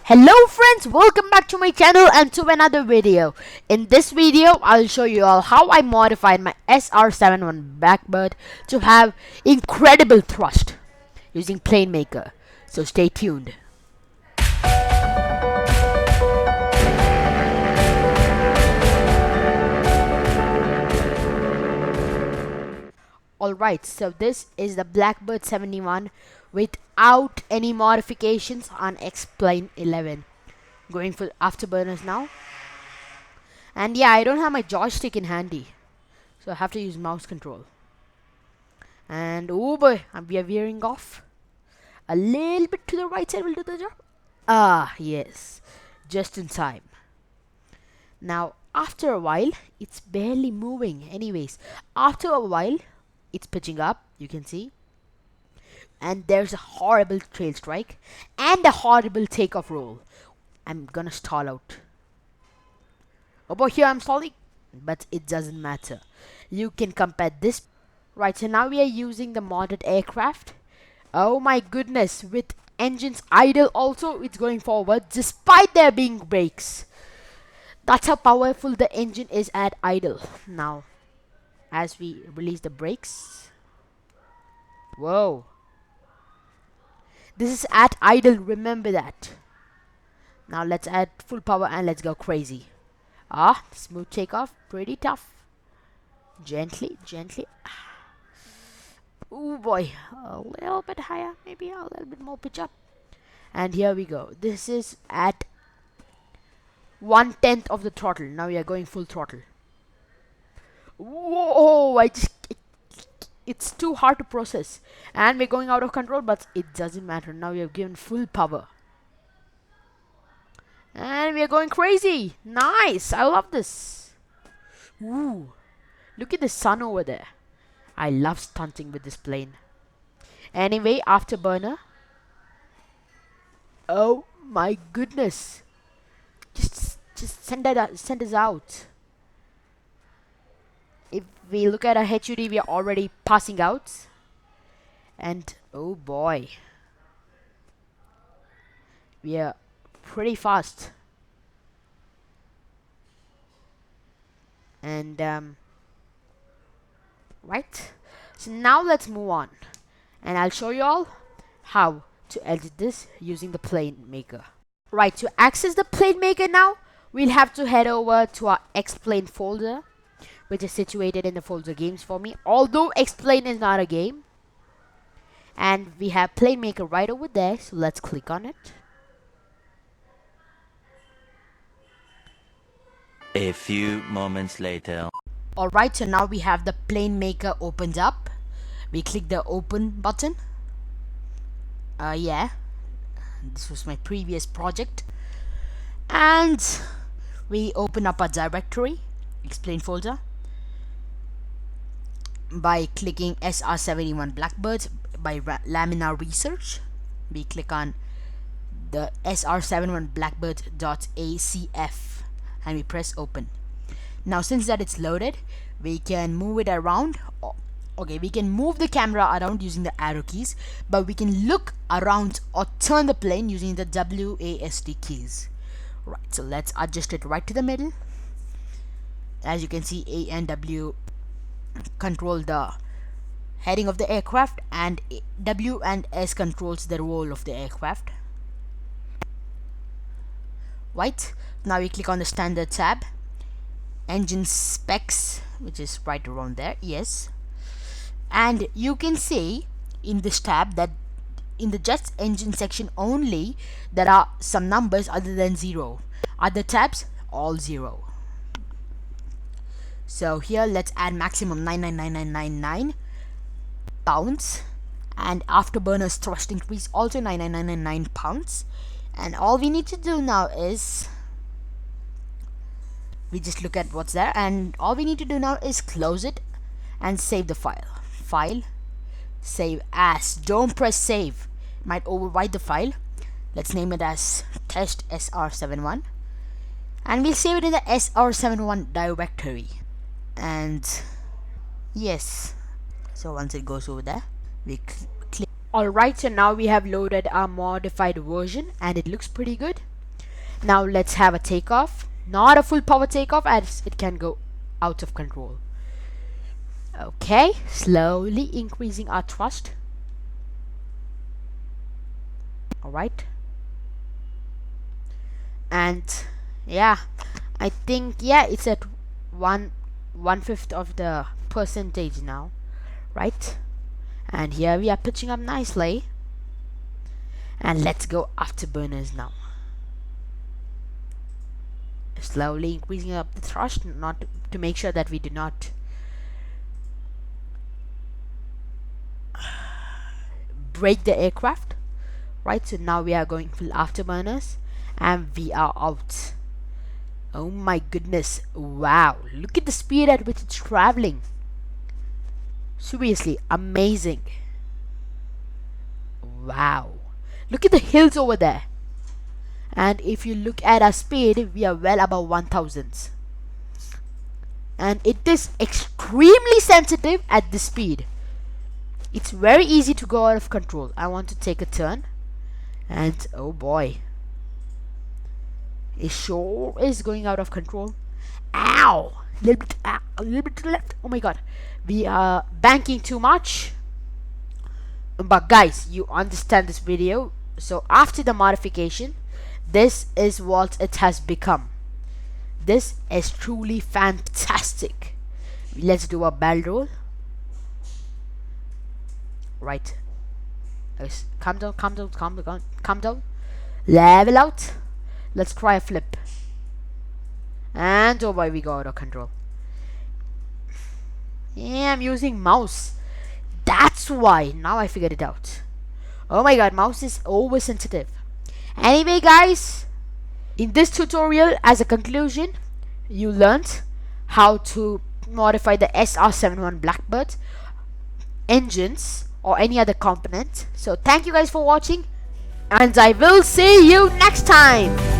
Hello friends, welcome back to my channel and to another video. In this video, I'll show you all how I modified my SR-71 Blackbird to have incredible thrust using PlaneMaker. So stay tuned. Alright, so this is the Blackbird 71 without any modifications on X-Plane 11. Going for afterburners now. And yeah, I don't have my joystick in handy, so I have to use mouse control. And oh boy, we are veering off. A little bit to the right side will do the job. Ah, yes. Just in time. Now, after a while, it's barely moving. Anyways, after a while, it's pitching up, you can see. And there's a horrible trail strike and a horrible takeoff roll. I'm gonna stall out. Over here I'm stalling, but it doesn't matter. You can compare this. Right, so now we are using the modded aircraft. Oh my goodness, with engines idle also, it's going forward despite there being brakes. That's how powerful the engine is at idle. Now, as we release the brakes. Whoa. This is at idle, remember that. Now let's add full power and let's go crazy. Ah, smooth takeoff, pretty tough. Gently, gently. Oh boy, a little bit higher, maybe a little bit more pitch up. And here we go. This is at 1/10 of the throttle. Now we are going full throttle. Whoa, it's too hard to process. And we're going out of control, but it doesn't matter. Now we have given full power. And we are going crazy. Nice. I love this. Ooh. Look at the sun over there. I love stunting with this plane. Anyway, afterburner. Oh my goodness. Just send us out. If we look at our HUD, we are already passing out. And oh boy. We are pretty fast. And right, so now let's move on, and I'll show you all how to edit this using the PlaneMaker. Right, to access the PlaneMaker now, we'll have to head over to our X-Plane folder, which is situated in the folder games for me, although X-Plane is not a game. And we have PlaneMaker right over there, so let's click on it. A few moments later. Alright, so now we have the PlaneMaker opened up. We click the open button. Yeah, this was my previous project. And we open up a directory, Explain folder, by clicking SR-71 Blackbird by Laminar Research. We click on the SR-71 Blackbird.acf and we press open. Now since that it's loaded, we can move it around. Okay, we can move the camera around using the arrow keys, but we can look around or turn the plane using the WASD keys. Right, so let's adjust it right to the middle. As you can see, A and W control the heading of the aircraft, and W and S controls the roll of the aircraft. Right, now we click on the standard tab, engine specs, which is right around there, yes. And you can see in this tab that in the just engine section only, there are some numbers other than 0. Other tabs, all 0. So here let's add maximum 99999 pounds, and afterburners thrust increase also 99999 pounds. And all we need to do now is we just look at what's there, and all we need to do now is close it and save the file. File, save as. Don't press save, it might overwrite the file. Let's name it as test SR-71, and we'll save it in the SR-71 directory. And yes, so once it goes over there, we click. Alright, so now we have loaded our modified version and it looks pretty good. Now let's have a takeoff. Not a full power takeoff, as it can go out of control. Okay, slowly increasing our thrust. Alright. And yeah, I think, yeah, it's at 1/5 of the percentage now, right? And here we are pitching up nicely. And let's go afterburners now. Slowly increasing up the thrust, not to make sure that we do not break the aircraft, right? So now we are going full afterburners, and we are out. Oh my goodness, wow, look at the speed at which it's traveling. Seriously amazing. Wow, look at the hills over there. And if you look at our speed, we are well above 1000s. And it is extremely sensitive at this speed. It's very easy to go out of control. I want to take a turn, and oh boy, it sure is going out of control. Ow! A little bit to the left. Oh my god, we are banking too much. But guys, you understand this video. So after the modification, this is what it has become. This is truly fantastic. Let's do a barrel roll. Right. Guys, calm down, calm down, calm down, calm down. Level out. Let's try a flip. And oh boy, we got out of control. Yeah, I'm using mouse. That's why. Now I figured it out. Oh my god, mouse is oversensitive. Anyway guys, in this tutorial, as a conclusion, you learned how to modify the SR-71 Blackbird engines or any other component. So thank you guys for watching, and I will see you next time.